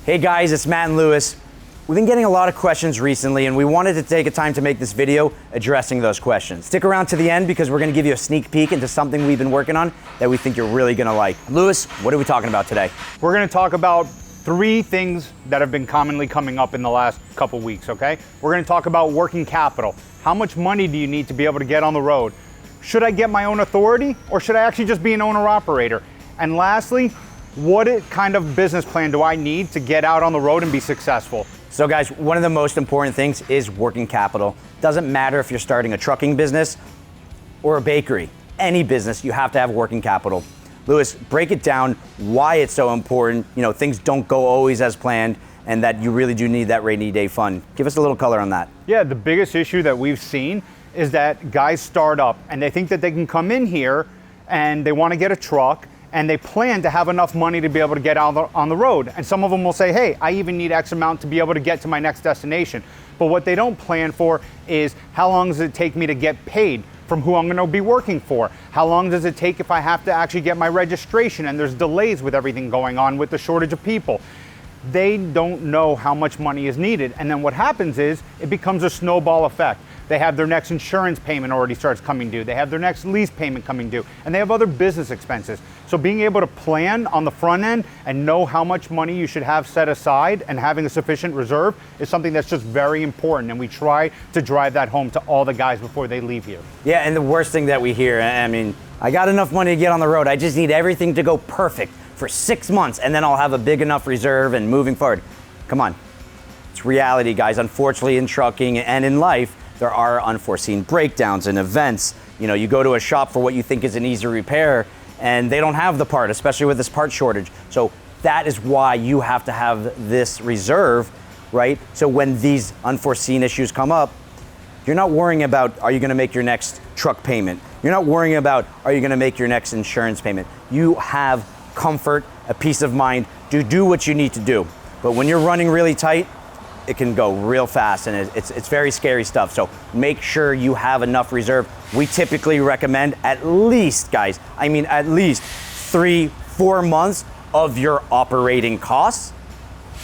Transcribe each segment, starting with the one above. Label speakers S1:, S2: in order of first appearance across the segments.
S1: Hey guys, it's Matt and Louis. We've been getting a lot of questions recently and we wanted to take a time to make this video addressing those questions. Stick around to the end because we're gonna give you a sneak peek into something we've been working on that we think you're really gonna like. Louis, what are we talking about today?
S2: We're gonna talk about 3 things that have been commonly coming up in the last couple weeks, okay? We're gonna talk about working capital. How much money do you need to be able to get on the road? Should I get my own authority or should I actually just be an owner-operator? And lastly, what kind of business plan do I need to get out on the road and be successful?
S1: So guys, one of the most important things is working capital. Doesn't matter if you're starting a trucking business or a bakery. Any business, you have to have working capital. Louis, break it down why it's so important. You know, things don't go always as planned and that you really do need that rainy day fund. Give us a little color on that.
S2: Yeah, the biggest issue that we've seen is that guys start up and they think that they can come in here and they want to get a truck and they plan to have enough money to be able to get out on the road. And some of them will say, hey, I even need X amount to be able to get to my next destination. But what they don't plan for is how long does it take me to get paid from who I'm gonna be working for? How long does it take if I have to actually get my registration and there's delays with everything going on with the shortage of people? They don't know how much money is needed. And then what happens is it becomes a snowball effect. They have their next insurance payment already starts coming due. They have their next lease payment coming due, and they have other business expenses. So being able to plan on the front end and know how much money you should have set aside and having a sufficient reserve is something that's just very important. And we try to drive that home to all the guys before they leave here.
S1: Yeah, and the worst thing that we hear, I mean, I got enough money to get on the road. I just need everything to go perfect for 6 months and then I'll have a big enough reserve and moving forward. Come on, it's reality, guys. Unfortunately, in trucking and in life, there are unforeseen breakdowns and events. You know, you go to a shop for what you think is an easy repair and they don't have the part, especially with this part shortage. So that is why you have to have this reserve, right? So when these unforeseen issues come up, you're not worrying about, are you gonna make your next truck payment? You're not worrying about, are you gonna make your next insurance payment? You have comfort, a peace of mind to do what you need to do. But when you're running really tight, it can go real fast and it's very scary stuff. So make sure you have enough reserve. We typically recommend at least, guys, I mean at least 3-4 months of your operating costs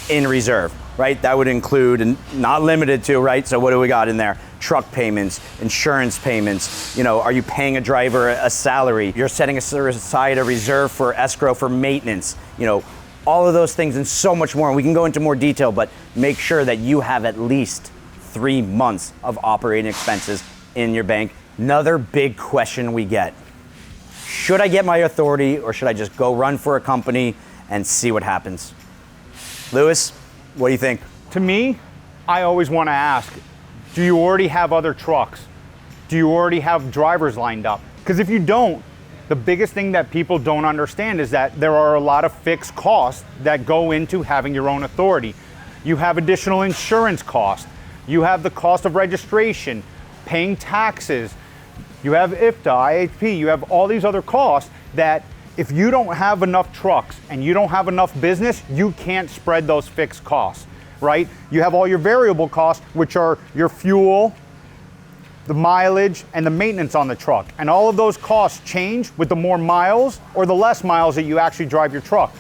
S1: in reserve, right? That would include, and not limited to, right? So what do we got in there? Truck payments, insurance payments, you know, are you paying a driver a salary? You're setting aside a reserve for escrow for maintenance, you know, all of those things and so much more. And we can go into more detail, but make sure that you have at least 3 months of operating expenses in your bank. Another big question we get, should I get my authority or should I just go run for a company and see what happens? Louis, what do you think?
S2: To me, I always want to ask, do you already have other trucks? Do you already have drivers lined up? Because if you don't, the biggest thing that people don't understand is that there are a lot of fixed costs that go into having your own authority. You have additional insurance costs. You have the cost of registration, paying taxes. You have IFTA, IHP. You have all these other costs that if you don't have enough trucks and you don't have enough business, you can't spread those fixed costs, right? You have all your variable costs, which are your fuel, the mileage, and the maintenance on the truck. And all of those costs change with the more miles or the less miles that you actually drive your truck.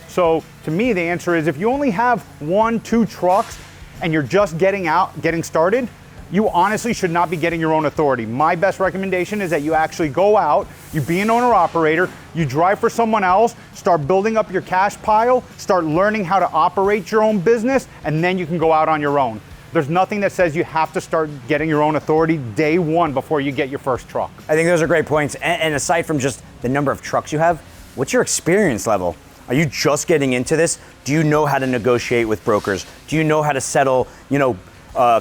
S2: So to me, the answer is if you only have 1-2 trucks and you're just getting started, you honestly should not be getting your own authority. My best recommendation is that you actually go out, you be an owner-operator, you drive for someone else, start building up your cash pile, start learning how to operate your own business, and then you can go out on your own. There's nothing that says you have to start getting your own authority day one before you get your first truck.
S1: I think those are great points. And aside from just the number of trucks you have, what's your experience level? Are you just getting into this? Do you know how to negotiate with brokers? Do you know how to settle, you know,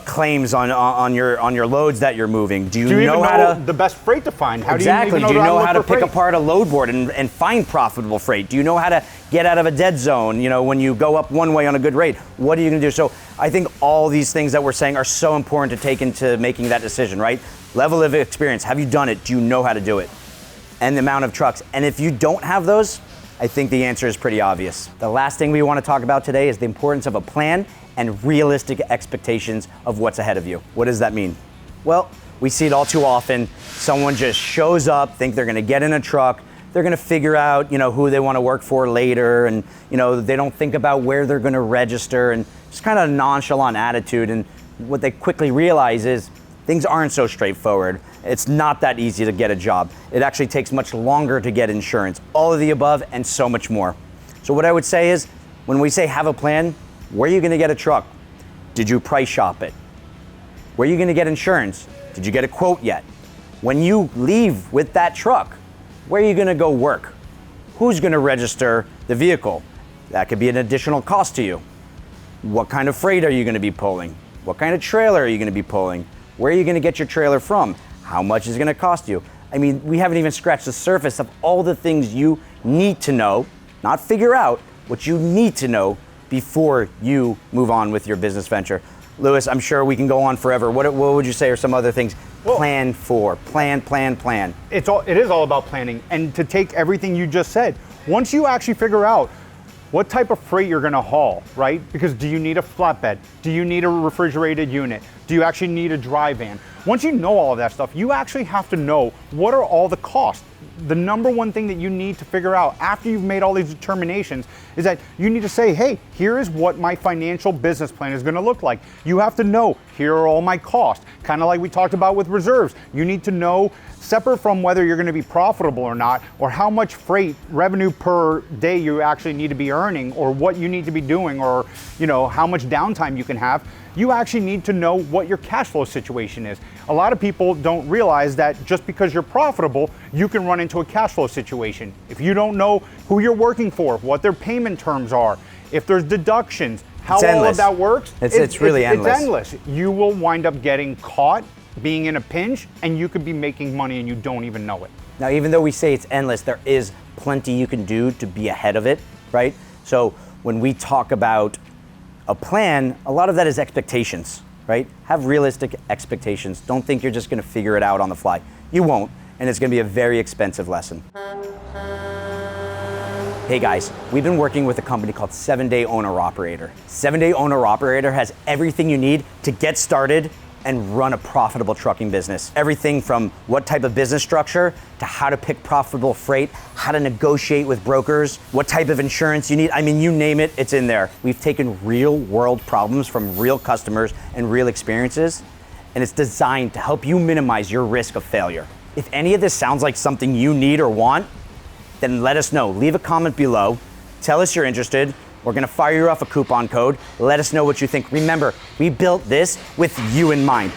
S1: claims on your loads that you're moving? Do you know how to
S2: the best freight to find? How
S1: exactly.
S2: Do you know
S1: how to pick apart a load board and find profitable freight? Do you know how to get out of a dead zone? You know, when you go up one way on a good rate, what are you going to do? So I think all these things that we're saying are so important to take into making that decision, right? Level of experience. Have you done it? Do you know how to do it? And the amount of trucks. And if you don't have those, I think the answer is pretty obvious. The last thing we want to talk about today is the importance of a plan and realistic expectations of what's ahead of you. What does that mean? Well, we see it all too often. Someone just shows up, think they're gonna get in a truck, they're going to figure out, who they want to work for later, and, they don't think about where they're going to register, and just kind of a nonchalant attitude. And what they quickly realize is things aren't so straightforward. It's not that easy to get a job. It actually takes much longer to get insurance, all of the above and so much more. So what I would say is, when we say have a plan, where are you going to get a truck? Did you price shop it? Where are you going to get insurance? Did you get a quote yet? When you leave with that truck, where are you going to go work? Who's going to register the vehicle? That could be an additional cost to you. What kind of freight are you going to be pulling? What kind of trailer are you going to be pulling? Where are you going to get your trailer from? How much is it going to cost you? I mean, we haven't even scratched the surface of all the things you need to know, not figure out, what you need to know before you move on with your business venture. Louis, I'm sure we can go on forever. What would you say are some other things? Well, plan.
S2: It is all about planning. And to take everything you just said, once you actually figure out what type of freight you're gonna haul, right? Because do you need a flatbed? Do you need a refrigerated unit? Do you actually need a dry van? Once you know all of that stuff, you actually have to know what are all the costs. The number one thing that you need to figure out after you've made all these determinations is that you need to say, hey, here is what my financial business plan is gonna look like. You have to know, here are all my costs. Kind of like we talked about with reserves. You need to know, separate from whether you're gonna be profitable or not, or how much freight revenue per day you actually need to be earning, or what you need to be doing, or how much downtime you can have. You actually need to know what your cash flow situation is. A lot of people don't realize that just because you're profitable, you can run into a cash flow situation. If you don't know who you're working for, what their payment terms are, if there's deductions, how all of that works,
S1: it's really endless.
S2: It's endless. You will wind up getting caught, being in a pinch, and you could be making money and you don't even know it.
S1: Now, even though we say it's endless, there is plenty you can do to be ahead of it, right? So when we talk about a plan, a lot of that is expectations, right? Have realistic expectations. Don't think you're just gonna figure it out on the fly. You won't, and it's gonna be a very expensive lesson. Hey guys, we've been working with a company called 7-Day Owner Operator. 7-Day Owner Operator has everything you need to get started and run a profitable trucking business. Everything from what type of business structure to how to pick profitable freight, how to negotiate with brokers, what type of insurance you need. I mean, you name it, it's in there. We've taken real world problems from real customers and real experiences, and it's designed to help you minimize your risk of failure. If any of this sounds like something you need or want, then let us know. Leave a comment below. Tell us you're interested. We're gonna fire you off a coupon code. Let us know what you think. Remember, we built this with you in mind.